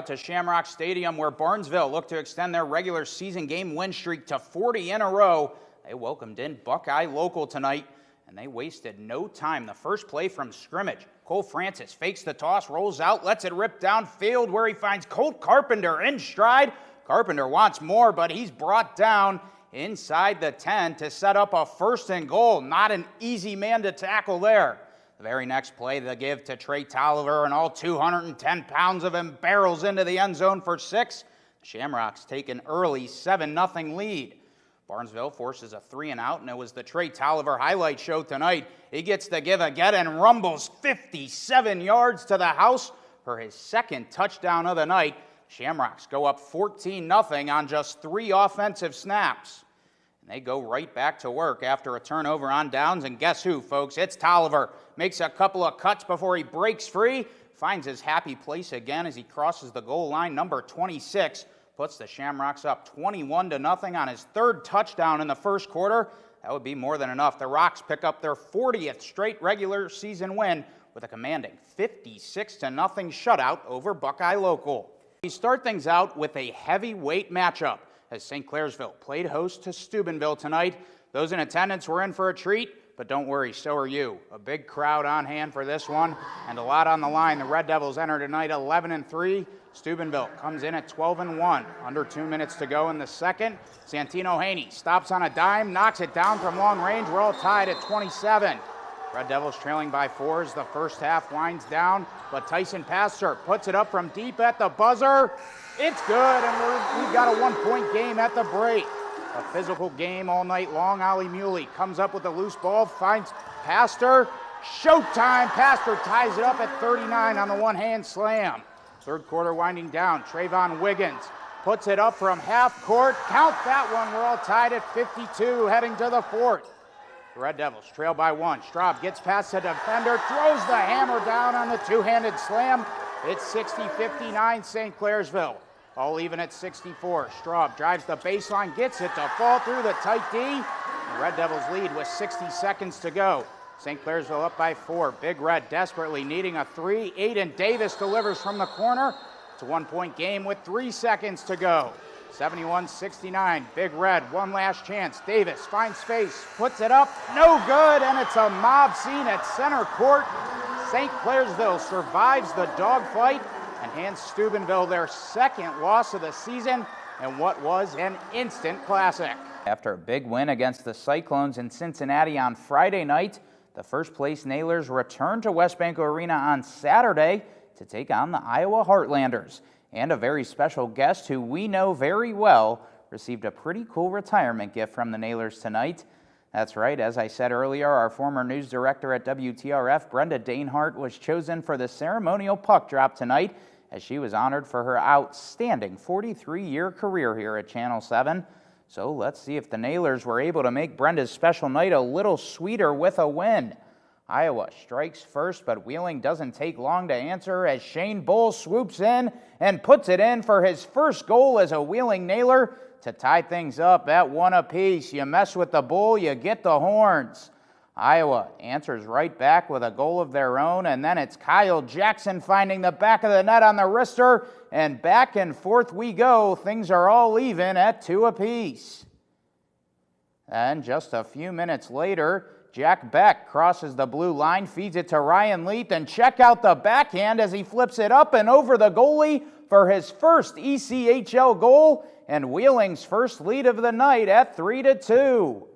out to Shamrock Stadium, where Barnesville looked to extend their regular season game win streak to 40 in a row. They welcomed in Buckeye Local tonight, and they wasted no time. The first play from scrimmage, Cole Francis fakes the toss, rolls out, lets it rip downfield, where he finds Colt Carpenter in stride. Carpenter wants more, but he's brought down inside the 10 to set up a 1st and goal. Not an easy man to tackle there. The very next play, the give to Trey Tolliver, and all 210 pounds of him barrels into the end zone for 6. The Shamrocks take an early 7-0 lead. Barnesville forces a 3-and-out, and it was the Trey Tolliver highlight show tonight. He gets the give again and rumbles 57 yards to the house for his 2nd touchdown of the night. Shamrocks go up 14-0 on just 3 offensive snaps. And they go right back to work after a turnover on downs, and guess who, folks? It's Tolliver. Makes a couple of cuts before he breaks free, finds his happy place again as he crosses the goal line. Number 26 puts the Shamrocks up 21-0 on his 3rd touchdown in the first quarter. That would be more than enough. The Rocks pick up their 40th straight regular season win with a commanding 56-0 shutout over Buckeye Local. We start things out with a heavyweight matchup as St. Clairsville played host to Steubenville tonight. Those in attendance were in for a treat, but don't worry, so are you. A big crowd on hand for this one and a lot on the line. The Red Devils enter tonight 11-3. Steubenville comes in at 12-1. Under 2 minutes to go in the second. Santino Haney stops on a dime, knocks it down from long range. We're all tied at 27. Red Devils trailing by 4 as the first half winds down, but Tyson Pastor puts it up from deep at the buzzer. It's good, and we've got a 1-point game at the break. A physical game all night long. Ollie Muley comes up with a loose ball, finds Pastor. Showtime! Pastor ties it up at 39 on the one-hand slam. Third quarter winding down. Trayvon Wiggins puts it up from half court. Count that one. We're all tied at 52 heading to the 4th. The Red Devils trail by 1. Straub gets past the defender, throws the hammer down on the two-handed slam. It's 60-59 St. Clairsville. All even at 64. Straub drives the baseline, gets it to fall through the tight D. The Red Devils lead with 60 seconds to go. St. Clairsville up by 4. Big Red desperately needing a 3. Aiden Davis delivers from the corner. It's a 1-point game with 3 seconds to go. 71-69, Big Red, one last chance. Davis finds space, puts it up, no good, and it's a mob scene at center court. St. Clairsville survives the dogfight and hands Steubenville their 2nd loss of the season and what was an instant classic. After a big win against the Cyclones in Cincinnati on Friday night, the first-place Nailers return to Westbanco Arena on Saturday to take on the Iowa Heartlanders. And a very special guest who we know very well received a pretty cool retirement gift from the Nailers tonight. That's right, as I said earlier, our former news director at WTRF, Brenda Danehart, was chosen for the ceremonial puck drop tonight as she was honored for her outstanding 43-year career here at Channel 7. So let's see if the Nailers were able to make Brenda's special night a little sweeter with a win. Iowa strikes first, but Wheeling doesn't take long to answer as Shane Bull swoops in and puts it in for his first goal as a Wheeling Nailer to tie things up at 1 apiece. You mess with the Bull, you get the horns. Iowa answers right back with a goal of their own, and then it's Kyle Jackson finding the back of the net on the wrister, and back and forth we go. Things are all even at 2 apiece. And just a few minutes later, Jack Beck crosses the blue line, feeds it to Ryan Leith, and check out the backhand as he flips it up and over the goalie for his first ECHL goal and Wheeling's first lead of the night at 3-2.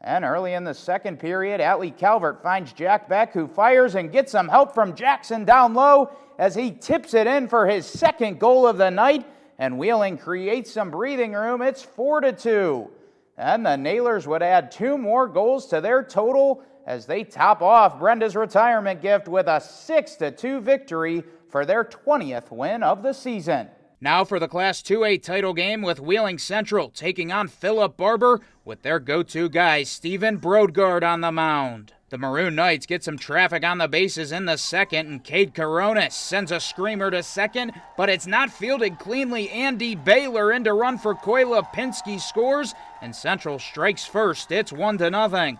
And early in the second period, Atlee Calvert finds Jack Beck, who fires and gets some help from Jackson down low as he tips it in for his 2nd goal of the night, and Wheeling creates some breathing room. It's 4-2. And the Nailers would add 2 more goals to their total as they top off Brenda's retirement gift with a 6-2 victory for their 20th win of the season. Now for the Class 2A title game with Wheeling Central taking on Philip Barber with their go-to guy, Stephen Brodgaard, on the mound. The Maroon Knights get some traffic on the bases in the second, and Cade Coronis sends a screamer to second, but it's not fielded cleanly. Andy Baylor in to run for Coy Lipinski scores, and Central strikes first. It's 1-0.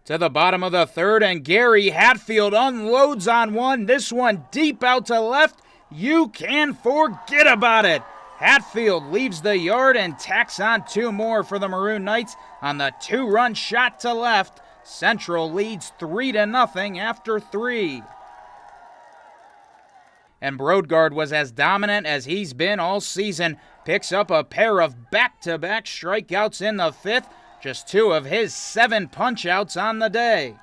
To the bottom of the third, and Gary Hatfield unloads on one. This one deep out to left, You can forget about it. Hatfield leaves the yard and tacks on 2 more for the Maroon Knights on the 2-run shot to left. Central leads 3-0 after 3. And Brodegard was as dominant as he's been all season. Picks up a pair of back-to-back strikeouts in the 5th. Just 2 of his 7 punch-outs on the day.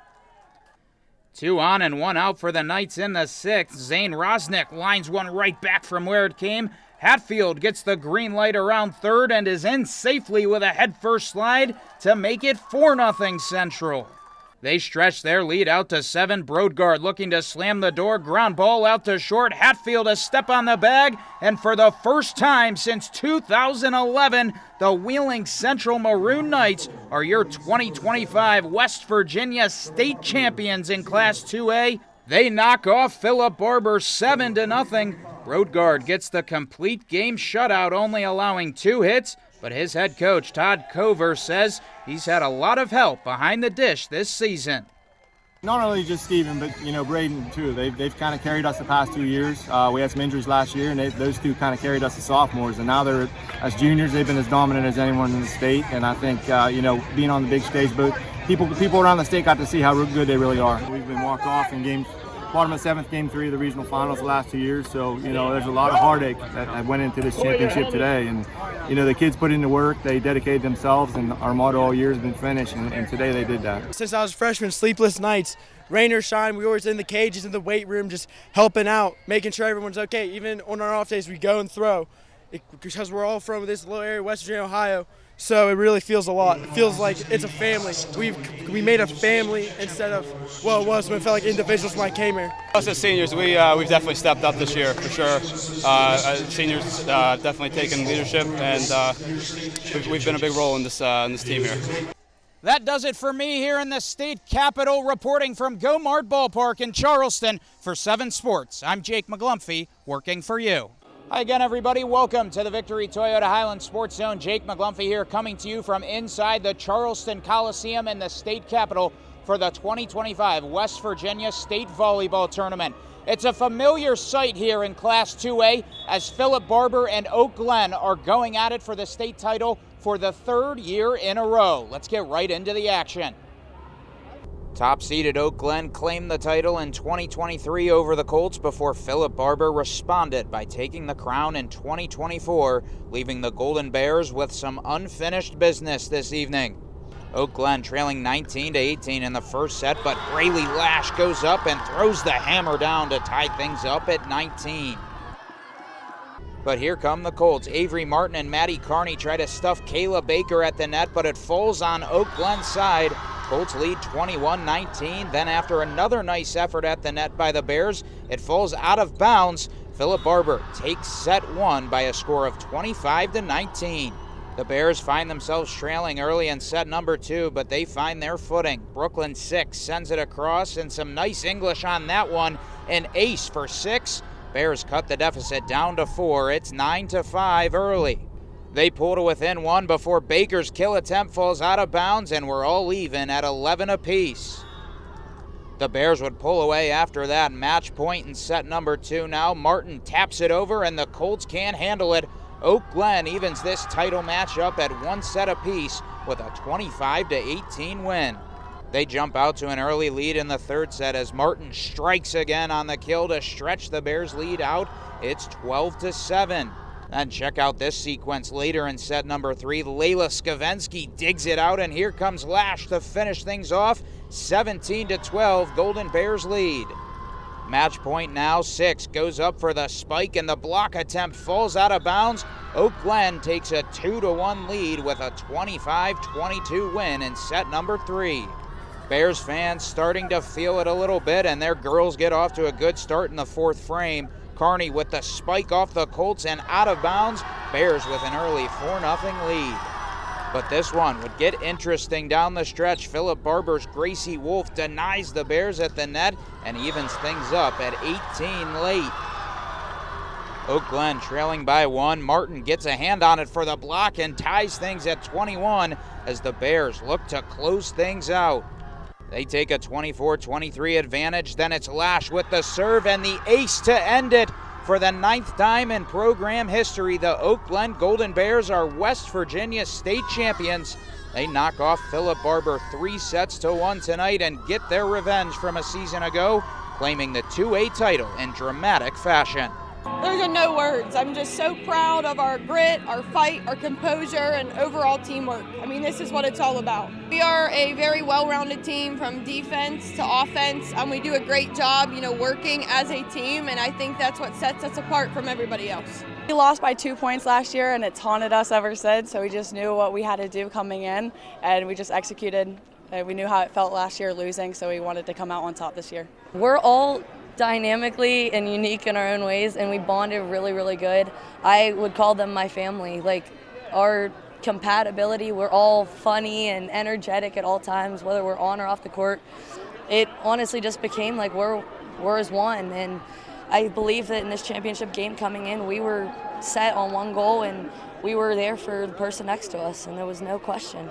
2 on and 1 out for the Knights in the 6th. Zane Rosnick lines one right back from where it came. Hatfield gets the green light around third and is in safely with a head-first slide to make it 4-0 Central. They stretch their lead out to 7. Brodegard looking to slam the door. Ground ball out to short. Hatfield a step on the bag. And for the first time since 2011, the Wheeling Central Maroon Knights are your 2025 West Virginia State Champions in Class 2A. They knock off Philip Barber 7-0. Brodegard gets the complete game shutout, only allowing 2 hits. But his head coach, Todd Cover, says he's had a lot of help behind the dish this season. Not only just Steven, but Braden too. They've kind of carried us the past 2 years. We had some injuries last year, and those 2 kind of carried us as sophomores. And now they're as juniors. They've been as dominant as anyone in the state. And I think being on the big stage, but people around the state got to see how good they really are. We've been walked off in bottom of 7th, game 3 of the regional finals the last 2 years. So there's a lot of heartache that went into this championship today. And the kids put in the work, they dedicated themselves, and our motto all year has been finish, and today they did that. Since I was a freshman, sleepless nights, rain or shine, we were always in the cages, in the weight room, just helping out, making sure everyone's okay. Even on our off days, we go and throw. Because we're all from this little area, West Virginia, Ohio, so it really feels a lot. It feels like it's a family. We made a family instead of, well, it was when it felt like individuals when I came here. Us as seniors, we've definitely stepped up this year, for sure. Seniors definitely taken leadership, and we've been a big role in this team here. That does it for me here in the state capitol, reporting from Gomart Ballpark in Charleston for 7 Sports. I'm Jake McGlumphy, working for you. Hi again, everybody. Welcome to the Victory Toyota Highland Sports Zone. Jake McGlumphy here, coming to you from inside the Charleston Coliseum in the state capitol for the 2025 West Virginia State Volleyball Tournament. It's a familiar sight here in Class 2A as Philip Barber and Oak Glen are going at it for the state title for the 3rd year in a row. Let's get right into the action. Top-seeded Oak Glen claimed the title in 2023 over the Colts before Philip Barber responded by taking the crown in 2024, leaving the Golden Bears with some unfinished business this evening. Oak Glen trailing 19-18 in the first set, but Braylee Lash goes up and throws the hammer down to tie things up at 19. But here come the Colts. Avery Martin and Maddie Carney try to stuff Kayla Baker at the net, but it falls on Oak Glen's side. Colts lead 21-19. Then after another nice effort at the net by the Bears, it falls out of bounds. Philip Barber takes set 1 by a score of 25-19. The Bears find themselves trailing early in set number 2, but they find their footing. Brooklyn 6 sends it across, and some nice English on that one. An ace for 6. Bears cut the deficit down to 4. It's 9-5 early. They pull to within 1 before Baker's kill attempt falls out of bounds, and we're all even at 11 apiece. The Bears would pull away after that. Match point in set number 2 now. Martin taps it over, and the Colts can't handle it. Oak Glen evens this title match up at 1 set apiece with a 25-18 win. They jump out to an early lead in the 3rd set as Martin strikes again on the kill to stretch the Bears' lead out. It's 12-7. And check out this sequence later in set number 3. Layla Skavensky digs it out, and here comes Lash to finish things off. 17-12, Golden Bears lead. Match point now, 6 goes up for the spike, and the block attempt falls out of bounds. Oak Glen takes a 2-1 lead with a 25-22 win in set number 3. Bears fans starting to feel it a little bit, and their girls get off to a good start in the 4th frame. Carney with the spike off the Colts and out of bounds. Bears with an early 4-0 lead. But this one would get interesting down the stretch. Philip Barber's Gracie Wolf denies the Bears at the net and evens things up at 18 late. Oak Glen trailing by 1. Martin gets a hand on it for the block and ties things at 21 as the Bears look to close things out. They take a 24-23 advantage, then it's Lash with the serve and the ace to end it. For the 9th time in program history, the Oak Glen Golden Bears are West Virginia state champions. They knock off Philip Barber 3-1 tonight and get their revenge from a season ago, claiming the 2A title in dramatic fashion. There's no words. I'm just so proud of our grit, our fight, our composure, and overall teamwork. I mean, this is what it's all about. We are a very well-rounded team from defense to offense, and we do a great job, working as a team, and I think that's what sets us apart from everybody else. We lost by 2 points last year, and it's haunted us ever since, so we just knew what we had to do coming in, and we just executed. We knew how it felt last year losing, so we wanted to come out on top this year. We're all dynamically and unique in our own ways, and we bonded really, really good. I would call them my family. Like, our compatibility, we're all funny and energetic at all times, whether we're on or off the court. It honestly just became like we're as one, and I believe that in this championship game coming in, we were set on one goal, and we were there for the person next to us, and there was no question.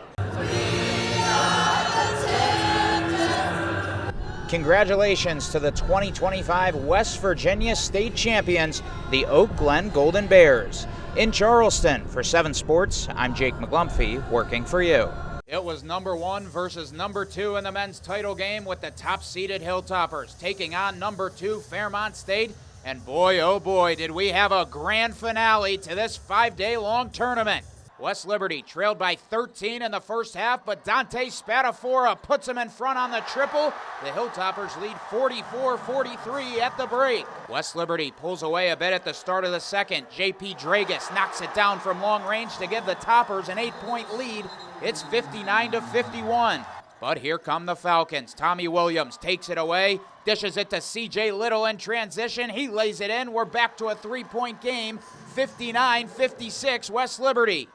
Congratulations to the 2025 West Virginia State Champions, the Oak Glen Golden Bears. In Charleston, for 7 Sports, I'm Jake McGlumphy, working for you. It was number 1 versus number 2 in the men's title game, with the top-seeded Hilltoppers taking on number 2 Fairmont State. And boy, oh boy, did we have a grand finale to this 5-day-long tournament. West Liberty trailed by 13 in the first half, but Dante Spadafora puts them in front on the triple. The Hilltoppers lead 44-43 at the break. West Liberty pulls away a bit at the start of the second. J.P. Dragus knocks it down from long range to give the Toppers an 8-point lead. It's 59-51. But here come the Falcons. Tommy Williams takes it away, dishes it to C.J. Little in transition. He lays it in. We're back to a 3-point game, 59-56 West Liberty.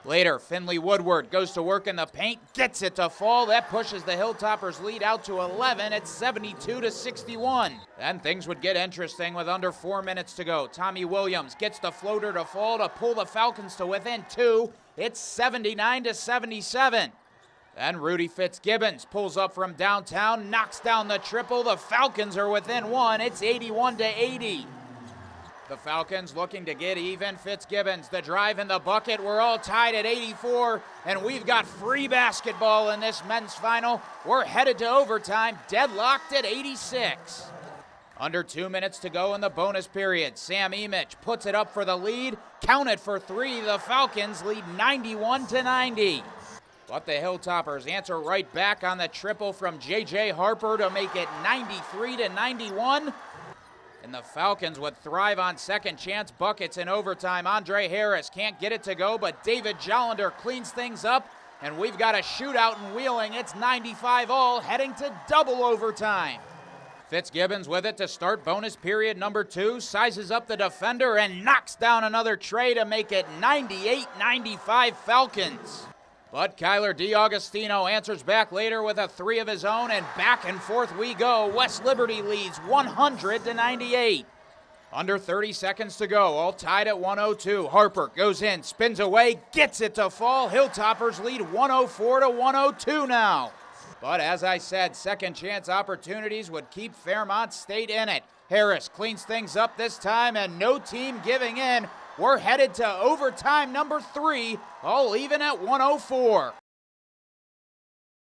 Later, Finley Woodward goes to work in the paint, gets it to fall. That pushes the Hilltoppers' lead out to 11. It's 72-61. Then things would get interesting with under 4 minutes to go. Tommy Williams gets the floater to fall to pull the Falcons to within 2. It's 79-77. Then Rudy Fitzgibbons pulls up from downtown, knocks down the triple. The Falcons are within 1. It's 81-80. The Falcons looking to get even. Fitzgibbons, the drive in the bucket. We're all tied at 84, and we've got free basketball in this men's final. We're headed to overtime, deadlocked at 86. Under 2 minutes to go in the bonus period. Sam Emich puts it up for the lead. Counted for 3. The Falcons lead 91-90. But the Hilltoppers answer right back on the triple from J.J. Harper to make it 93-91. And the Falcons would thrive on second chance buckets in overtime. Andre Harris can't get it to go, but David Jollender cleans things up, and we've got a shootout in Wheeling. It's 95-all, heading to double overtime. Fitzgibbons with it to start bonus period number 2, sizes up the defender and knocks down another tray to make it 98-95 Falcons. But Kyler DiAugustino answers back later with a 3 of his own, and back and forth we go. West Liberty leads 100-98. Under 30 seconds to go, all tied at 102. Harper goes in, spins away, gets it to fall. Hilltoppers lead 104-102 now. But as I said, second chance opportunities would keep Fairmont State in it. Harris cleans things up this time, and no team giving in. We're headed to overtime number 3, all even at 104.